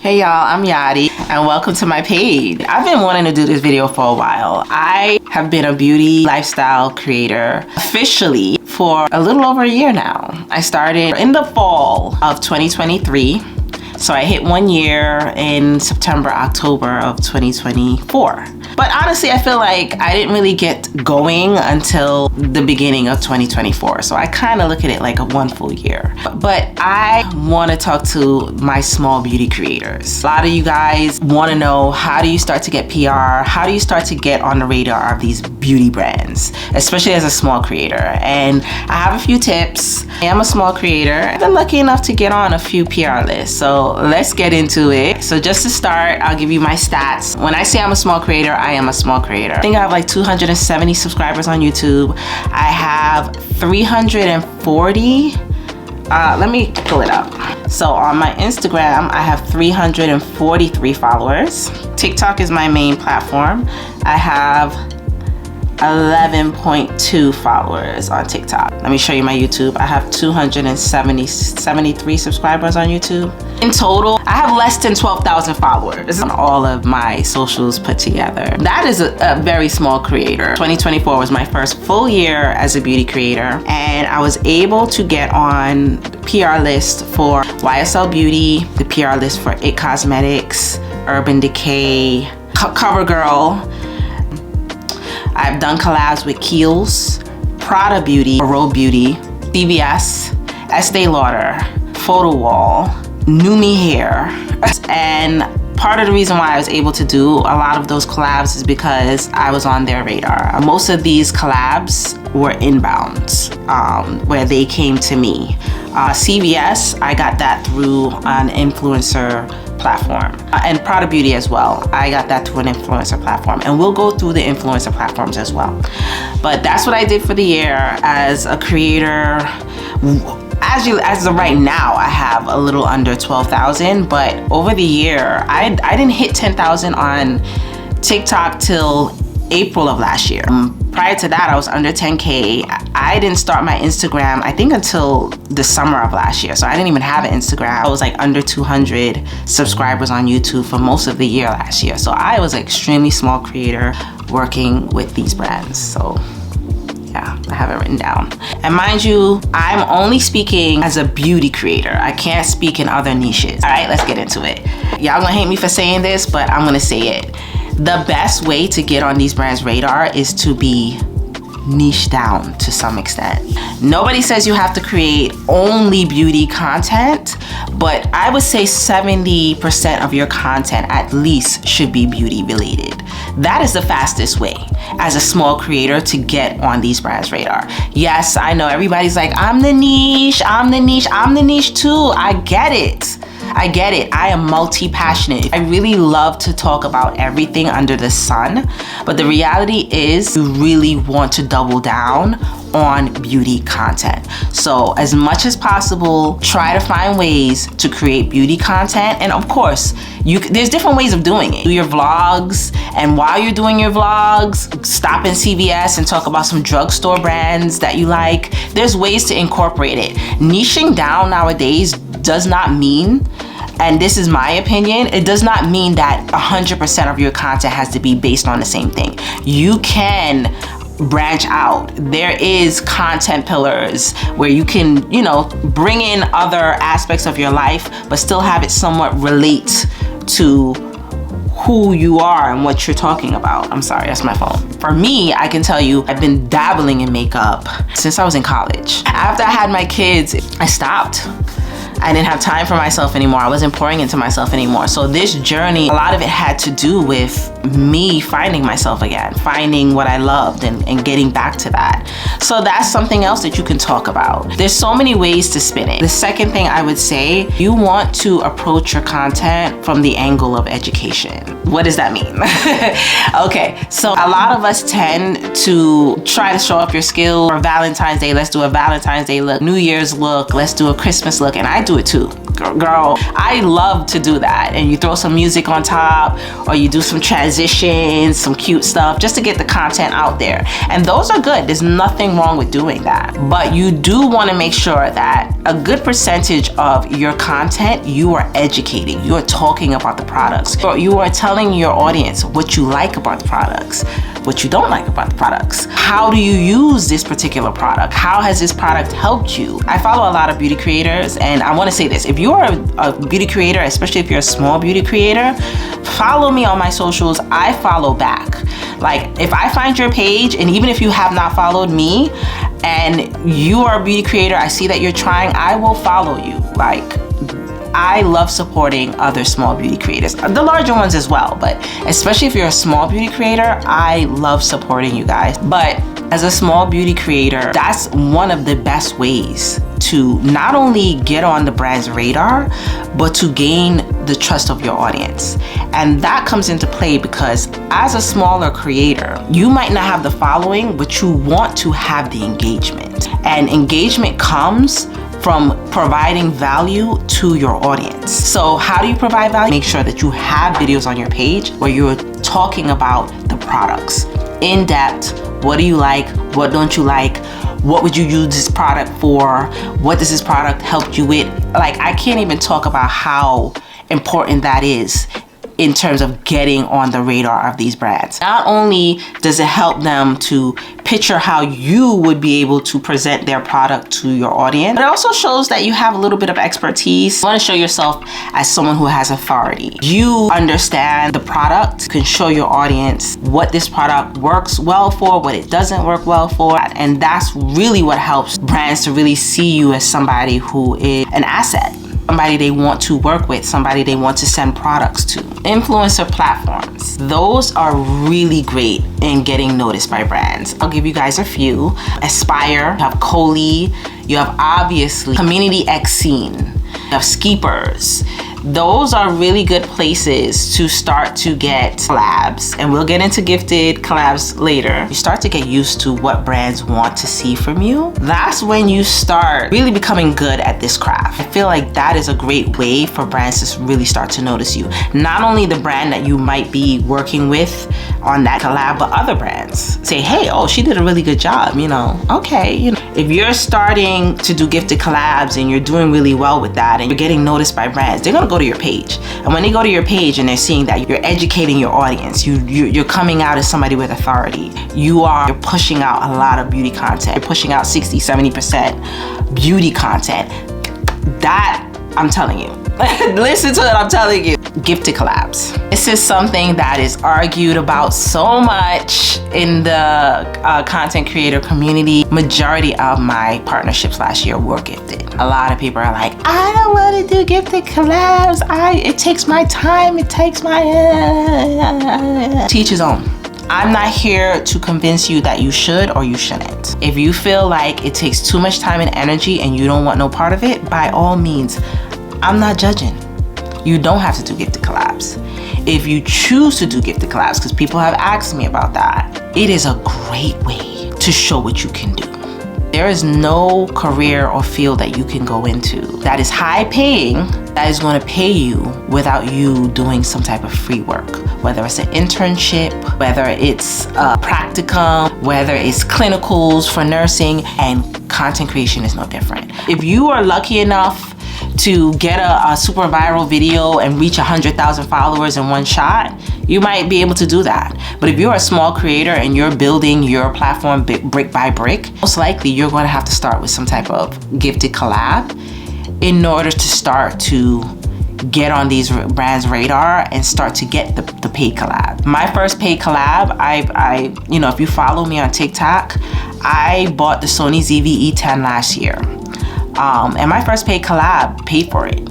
Hey y'all, I'm Yadi and welcome to my page. I've been wanting to do this video for a while. I have been a beauty lifestyle creator officially for a little over a year now. I started in the fall of 2023. So I hit 1 year in September, October of 2024. But honestly, I feel like I didn't really get going until the beginning of 2024. So I kind of look at it like a 1 full year. But I want to talk to my small beauty creators. A lot of you guys want to know, how do you start to get PR? How do you start to get on the radar of these beauty brands, especially as a small creator? And I have a few tips. I am a small creator. I've been lucky enough to get on a few PR lists. So let's get into it. So just to start, I'll give you my stats. When I say I'm a small creator, I am a small creator. I think I have like 270 subscribers on YouTube. I have 340. Let me pull it up. So on my Instagram, I have 343 followers. TikTok is my main platform. I have 11.2 followers on TikTok. Let me show you my YouTube. I have 273 subscribers on YouTube. In total, I have less than 12,000 followers on all of my socials put together. That is a very small creator. 2024 was my first full year as a beauty creator, and I was able to get on the PR list for YSL Beauty, the PR list for It Cosmetics, Urban Decay, CoverGirl. I've done collabs with Kiehl's, Prada Beauty, Ro Beauty, CVS, Estee Lauder, Photo Wall, Numi Hair. And part of the reason why I was able to do a lot of those collabs is because I was on their radar. Most of these collabs were inbound, where they came to me. CVS, I got that through an influencer platform, and Prada Beauty as well. I got that through an influencer platform, and we'll go through the influencer platforms as well. But that's what I did for the year as a creator. As of right now, I have a little under 12,000, but over the year, I didn't hit 10,000 on TikTok till April of last year. Prior to that, I was under 10K. I didn't start my Instagram, I think, until the summer of last year. So I didn't even have an Instagram. I was like under 200 subscribers on YouTube for most of the year last year. So I was an extremely small creator working with these brands. So yeah, I have it written down. And mind you, I'm only speaking as a beauty creator. I can't speak in other niches. All right, let's get into it. Y'all gonna hate me for saying this, but I'm gonna say it. The best way to get on these brands' radar is to be niche down to some extent. Nobody says you have to create only beauty content, but I would say 70% of your content at least should be beauty related. That is the fastest way as a small creator to get on these brands' radar. Yes, I know everybody's like, I'm the niche, I'm the niche, I'm the niche too. I get it. I get it. I am multi-passionate. I really love to talk about everything under the sun, but the reality is you really want to double down on beauty content. So as much as possible, try to find ways to create beauty content. And of course, there's different ways of doing it. Do your vlogs, and while you're doing your vlogs, stop in CVS and talk about some drugstore brands that you like. There's ways to incorporate it. Niching down nowadays does not mean, and this is my opinion, it does not mean that 100% of your content has to be based on the same thing. You can branch out. There is content pillars where you can, bring in other aspects of your life, but still have it somewhat relate to who you are and what you're talking about. I'm sorry, that's my phone. For me, I can tell you, I've been dabbling in makeup since I was in college. After I had my kids, I stopped. I didn't have time for myself anymore. I wasn't pouring into myself anymore. So this journey, a lot of it had to do with me finding myself again, finding what I loved and getting back to that. So that's something else that you can talk about. There's so many ways to spin it. The second thing I would say, you want to approach your content from the angle of education. What does that mean? Okay, so a lot of us tend to try to show up your skill. For Valentine's Day, let's do a Valentine's Day look. New Year's look, let's do a Christmas look. And I do it too. Girl, I love to do that. And you throw some music on top, or you do some transitions, some cute stuff, just to get the content out there. And those are good. There's nothing wrong with doing that. But you do want to make sure that a good percentage of your content, you are educating, you are talking about the products, or you are telling your audience what you like about the products, what you don't like about the products. How do you use this particular product? How has this product helped you? I follow a lot of beauty creators, and I want to say this: if you are a beauty creator, especially if you're a small beauty creator, follow me on my socials. I follow back. Like, if I find your page, and even if you have not followed me and you are a beauty creator, I see that you're trying, I will follow you. Like, I love supporting other small beauty creators, the larger ones as well, but especially if you're a small beauty creator, I love supporting you guys. But as a small beauty creator, that's one of the best ways to not only get on the brand's radar, but to gain the trust of your audience. And that comes into play because as a smaller creator, you might not have the following, but you want to have the engagement. And engagement comes from providing value to your audience. So how do you provide value? Make sure that you have videos on your page where you're talking about the products in depth. What do you like? What don't you like? What would you use this product for? What does this product help you with? Like, I can't even talk about how important that is in terms of getting on the radar of these brands. Not only does it help them to picture how you would be able to present their product to your audience, but it also shows that you have a little bit of expertise. You want to show yourself as someone who has authority. You understand the product, you can show your audience what this product works well for, what it doesn't work well for, and that's really what helps brands to really see you as somebody who is an asset, somebody they want to work with, somebody they want to send products to. Influencer platforms, those are really great in getting noticed by brands. I'll give you guys a few. Aspire, you have Cohley, you have obviously CommunityxSeen, you have Skeepers. Those are really good places to start to get collabs, and we'll get into gifted collabs later. You start to get used to what brands want to see from you. That's when you start really becoming good at this craft. I feel like that is a great way for brands to really start to notice you. Not only the brand that you might be working with on that collab, but other brands say, hey, oh, she did a really good job, you know, okay. You know, if you're starting to do gifted collabs and you're doing really well with that and you're getting noticed by brands, they're gonna go to your page. And when they go to your page and they're seeing that you're educating your audience, you're coming out as somebody with authority, you're pushing out a lot of beauty content, you're pushing out 60-70% beauty content, that, I'm telling you, listen to it, I'm telling you. Gifted collabs. This is something that is argued about so much in the content creator community. Majority of my partnerships last year were gifted. A lot of people are like, I don't want to do gifted collabs. It takes my time. It takes my... Teach his own. I'm not here to convince you that you should or you shouldn't. If you feel like it takes too much time and energy and you don't want no part of it, by all means, I'm not judging. You don't have to do gifted collabs. If you choose to do gifted collabs, because people have asked me about that, it is a great way to show what you can do. There is no career or field that you can go into that is high paying, that is going to pay you without you doing some type of free work. Whether it's an internship, whether it's a practicum, whether it's clinicals for nursing, and content creation is no different. If you are lucky enough to get a super viral video and reach 100,000 followers in one shot, you might be able to do that. But if you're a small creator and you're building your platform brick by brick, most likely you're going to have to start with some type of gifted collab in order to start to get on these brands' radar and start to get the paid collab. My first paid collab, if you follow me on TikTok, I bought the Sony ZV-E10 last year. And my first paid collab paid for it.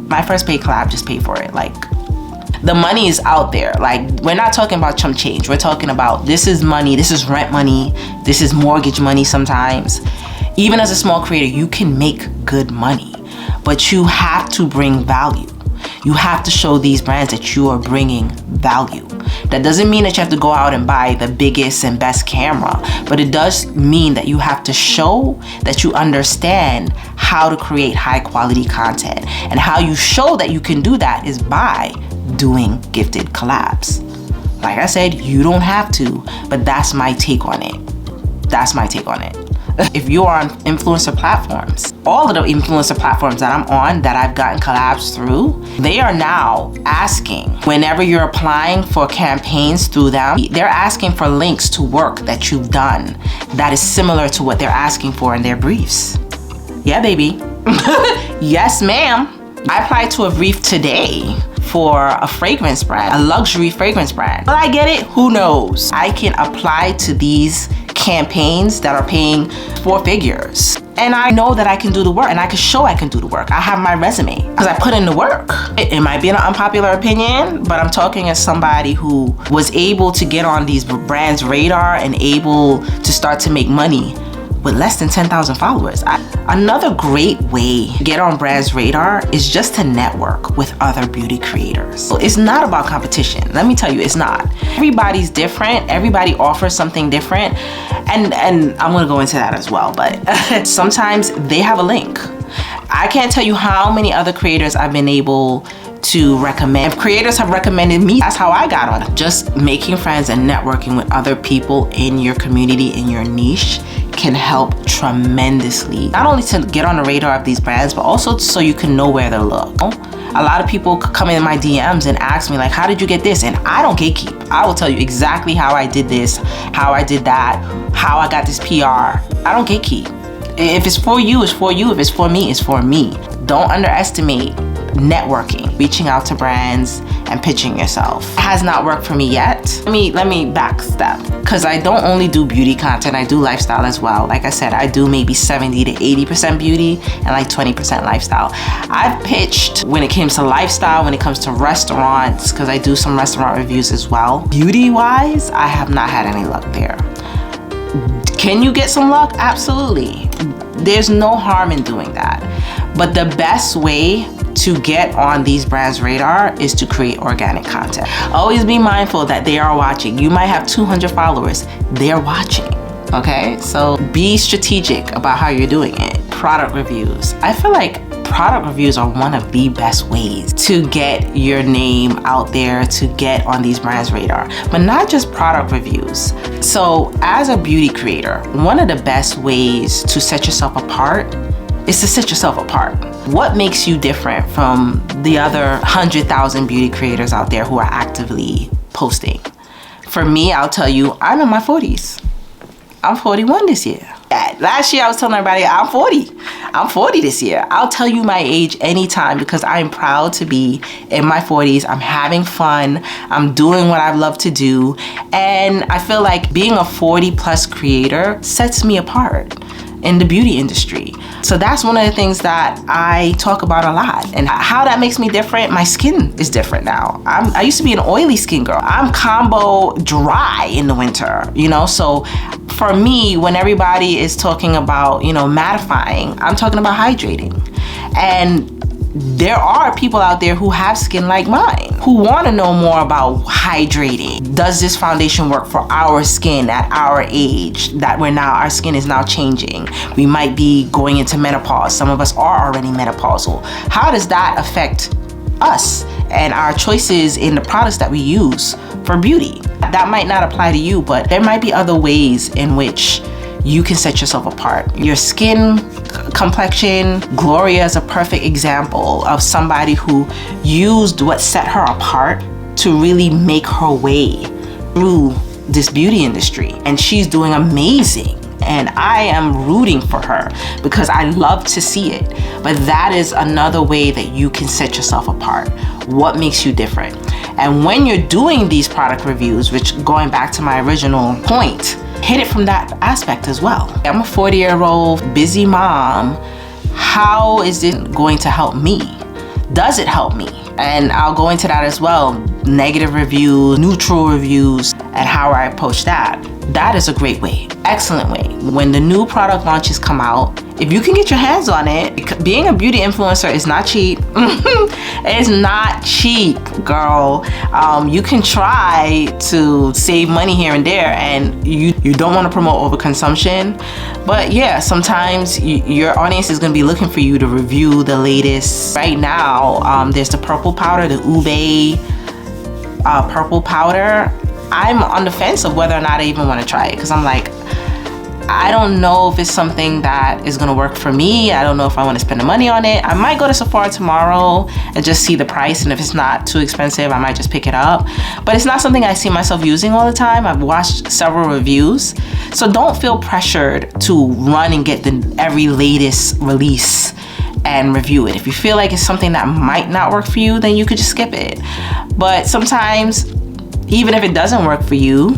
My first paid collab just paid for it. Like, the money is out there. Like, we're not talking about chump change. We're talking about, this is money, this is rent money, this is mortgage money sometimes. Even as a small creator, you can make good money, but you have to bring value. You have to show these brands that you are bringing value. That doesn't mean that you have to go out and buy the biggest and best camera, but it does mean that you have to show that you understand how to create high quality content. And how you show that you can do that is by doing gifted collabs. Like I said, you don't have to, but that's my take on it. That's my take on it. If you are on influencer platforms, all of the influencer platforms that I'm on that I've gotten collabs through, they are now asking, whenever you're applying for campaigns through them, they're asking for links to work that you've done that is similar to what they're asking for in their briefs. Yeah, baby. Yes, ma'am. I applied to a brief today for a fragrance brand, a luxury fragrance brand. Will I get it? Who knows? I can apply to these campaigns that are paying 4 figures. And I know that I can do the work, and I can show I can do the work. I have my resume because I put in the work. It might be an unpopular opinion, but I'm talking as somebody who was able to get on these brands' radar and able to start to make money with less than 10,000 followers. Another great way to get on brands' radar is just to network with other beauty creators. So it's not about competition. Let me tell you, it's not. Everybody's different. Everybody offers something different. And I'm gonna go into that as well, but sometimes they have a link. I can't tell you how many other creators I've been able to recommend. If creators have recommended me, that's how I got on it. Just making friends and networking with other people in your community, in your niche, can help tremendously. Not only to get on the radar of these brands, but also so you can know where to look. A lot of people come in my DMs and ask me like, how did you get this? And I don't gatekeep. I will tell you exactly how I did this, how I did that, how I got this PR. I don't gatekeep. If it's for you, it's for you. If it's for me, it's for me. Don't underestimate networking, reaching out to brands and pitching yourself. It has not worked for me yet. Let me backstep, because I don't only do beauty content, I do lifestyle as well. Like I said, I do maybe 70 to 80% beauty and like 20% lifestyle. I've pitched when it comes to lifestyle, when it comes to restaurants, because I do some restaurant reviews as well. Beauty wise, I have not had any luck there. Can you get some luck? Absolutely. There's no harm in doing that. But the best way to get on these brands' radar is to create organic content. Always be mindful that they are watching. You might have 200 followers, they're watching, okay? So be strategic about how you're doing it. Product reviews. I feel like product reviews are one of the best ways to get your name out there, to get on these brands' radar, but not just product reviews. So as a beauty creator, one of the best ways to set yourself apart is to set yourself apart. What makes you different from the other 100,000 beauty creators out there who are actively posting? For me, I'll tell you, I'm in my 40s. I'm 41 this year. Last year I was telling everybody I'm 40. I'm 40 this year. I'll tell you my age anytime because I'm proud to be in my 40s. I'm having fun. I'm doing what I love to do. And I feel like being a 40+ creator sets me apart in the beauty industry. So that's one of the things that I talk about a lot. And how that makes me different, my skin is different now. I used to be an oily skin girl. I'm combo dry in the winter, you know? So for me, when everybody is talking about, you know, mattifying, I'm talking about hydrating. And there are people out there who have skin like mine, who want to know more about hydrating. Does this foundation work for our skin at our age, that our skin is now changing? We might be going into menopause. Some of us are already menopausal. How does that affect us and our choices in the products that we use for beauty? That might not apply to you, but there might be other ways in which you can set yourself apart. Your skin complexion, Gloria is a perfect example of somebody who used what set her apart to really make her way through this beauty industry. And she's doing amazing. And I am rooting for her because I love to see it. But that is another way that you can set yourself apart. What makes you different? And when you're doing these product reviews, which going back to my original point, hit it from that aspect as well. I'm a 40-year-old busy mom. How is it going to help me? Does it help me? And I'll go into that as well. Negative reviews, neutral reviews, and how I approach that. that is a great way, excellent way. When the new product launches come out, if you can get your hands on it, being a beauty influencer is not cheap. It's not cheap, girl. You can try to save money here and there, and you don't want to promote overconsumption. But yeah, sometimes your audience is going to be looking for you to review the latest. Right now, there's the purple powder, the Ube purple powder. I'm on the fence of whether or not I even want to try it, because I'm like, I don't know if it's something that is gonna work for me. I don't know if I want to spend the money on it. I might go to Sephora tomorrow and just see the price, and if it's not too expensive, I might just pick it up. But it's not something I see myself using all the time. I've watched several reviews, so don't feel pressured to run and get every latest release and review it. If you feel like it's something that might not work for you, then you could just skip it. But sometimes, even if it doesn't work for you,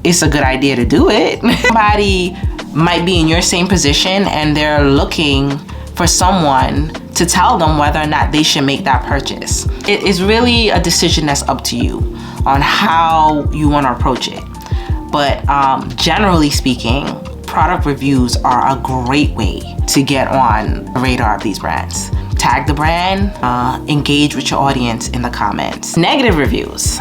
it's a good idea to do it. Somebody might be in your same position and they're looking for someone to tell them whether or not they should make that purchase. It is really a decision that's up to you on how you want to approach it. But generally speaking, product reviews are a great way to get on the radar of these brands. Tag the brand, engage with your audience in the comments. Negative reviews.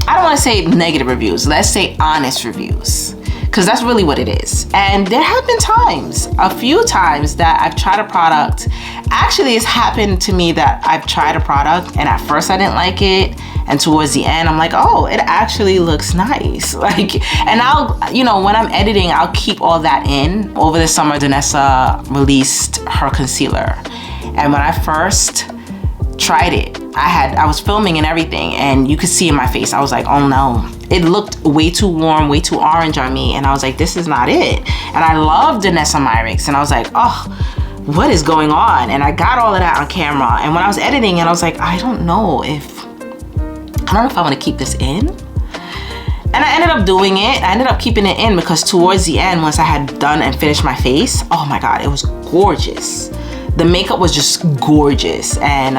I don't want to say negative reviews. Let's say honest reviews, because that's really what it is. And there have been times, a few times, that I've tried a product. Actually, it's happened to me that I've tried a product and at first I didn't like it, and towards the end I'm like, oh, it actually looks nice. And I'll, when I'm editing, I'll keep all that in. Over the summer, Danessa released her concealer, and when I first tried it, I was filming and everything, and you could see in my face, I was like, oh no, it looked way too warm, way too orange on me, and I was like, this is not it. And I love Danessa Myricks, and I was like, oh, what is going on? And I got all of that on camera, and when I was editing it, I was like, I don't know if I want to keep this in. And I ended up doing it. I ended up keeping it in because towards the end, once I had done and finished my face, oh my God, it was gorgeous. The makeup was just gorgeous, and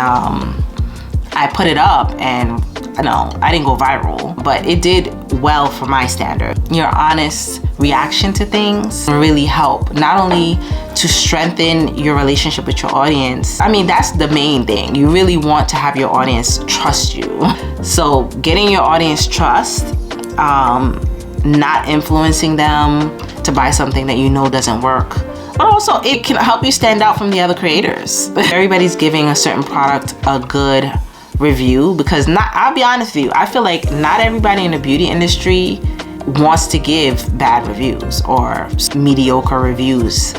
I put it up, and I didn't go viral, but it did well for my standard. Your honest reaction to things really help, not only to strengthen your relationship with your audience. I mean, that's the main thing. You really want to have your audience trust you. So getting your audience trust, not influencing them to buy something that you know doesn't work. But also, it can help you stand out from the other creators. Everybody's giving a certain product a good review, because I'll be honest with you, I feel like not everybody in the beauty industry wants to give bad reviews or mediocre reviews,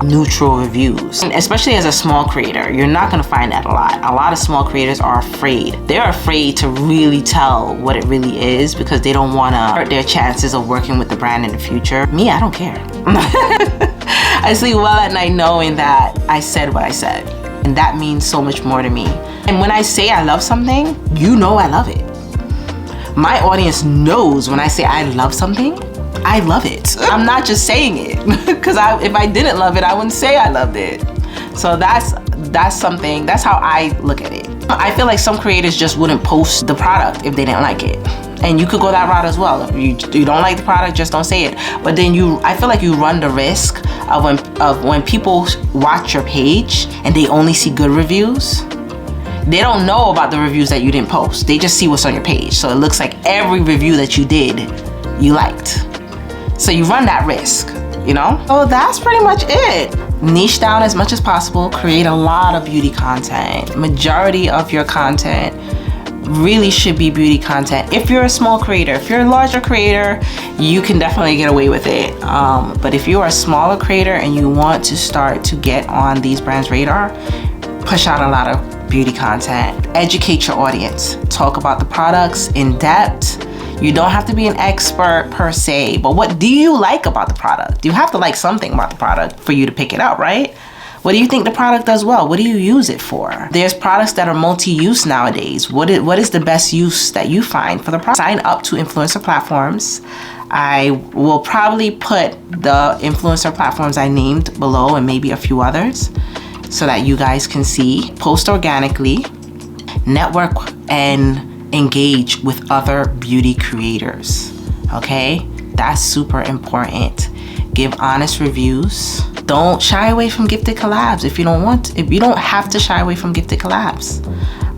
neutral reviews. And especially as a small creator, you're not gonna find that a lot. A lot of small creators are afraid. They're afraid to really tell what it really is because they don't wanna hurt their chances of working with the brand in the future. Me, I don't care. I sleep well at night knowing that I said what I said. And that means so much more to me. And when I say I love something, you know I love it. My audience knows when I say I love something, I love it. I'm not just saying it, because if I didn't love it, I wouldn't say I loved it. So that's how I look at it. I feel like some creators just wouldn't post the product if they didn't like it. And you could go that route as well. If you don't like the product, just don't say it. But then I feel like you run the risk of when people watch your page and they only see good reviews. They don't know about the reviews that you didn't post. They just see what's on your page. So it looks like every review that you did, you liked. So you run that risk, So that's pretty much it. Niche down as much as possible. Create a lot of beauty content. Majority of your content really should be beauty content. If you're a small creator, if you're a larger creator, you can definitely get away with it. But if you are a smaller creator and you want to start to get on these brands' radar, push out a lot of beauty content. Educate your audience. Talk about the products in depth. You don't have to be an expert per se, but what do you like about the product? You have to like something about the product for you to pick it up, right? What do you think the product does well? What do you use it for? There's products that are multi-use nowadays. What is the best use that you find for the product? Sign up to influencer platforms. I will probably put the influencer platforms I named below and maybe a few others so that you guys can see. Post organically, network, and engage with other beauty creators. okay? That's super important. Give honest reviews. Don't shy away from gifted collabs if you don't want. If you don't have to shy away from gifted collabs.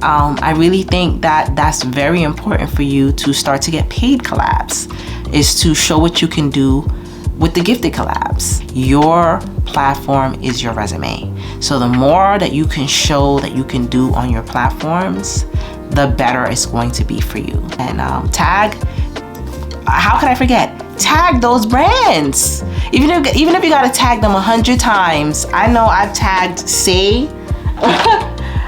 I really think that that's very important for you to start to get paid collabs, is to show what you can do with the gifted collabs. Your platform is your resume. So the more that you can show that you can do on your platforms, the better it's going to be for you. And tag, how could I forget? Tag those brands. Even if you gotta tag them 100 times. I know I've tagged Say.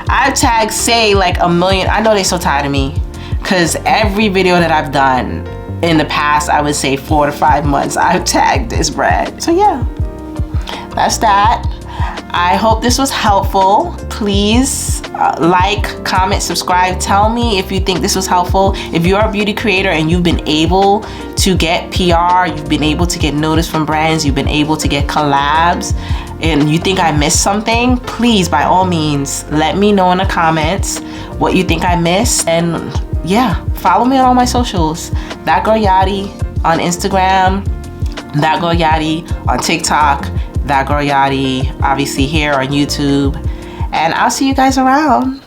I've tagged Say like a million. I know they're so tired of me, because every video that I've done in the past, I would say 4 to 5 months, I've tagged this brand. So yeah, that's that. I hope this was helpful. Please like, comment, subscribe. Tell me if you think this was helpful. If you're a beauty creator and you've been able to get PR, you've been able to get noticed from brands, you've been able to get collabs, and you think I missed something, please, by all means, let me know in the comments what you think I missed. And yeah, follow me on all my socials. That Girl Yachty on Instagram, That Girl Yachty on TikTok, That Girl Yachty obviously here on YouTube. And I'll see you guys around.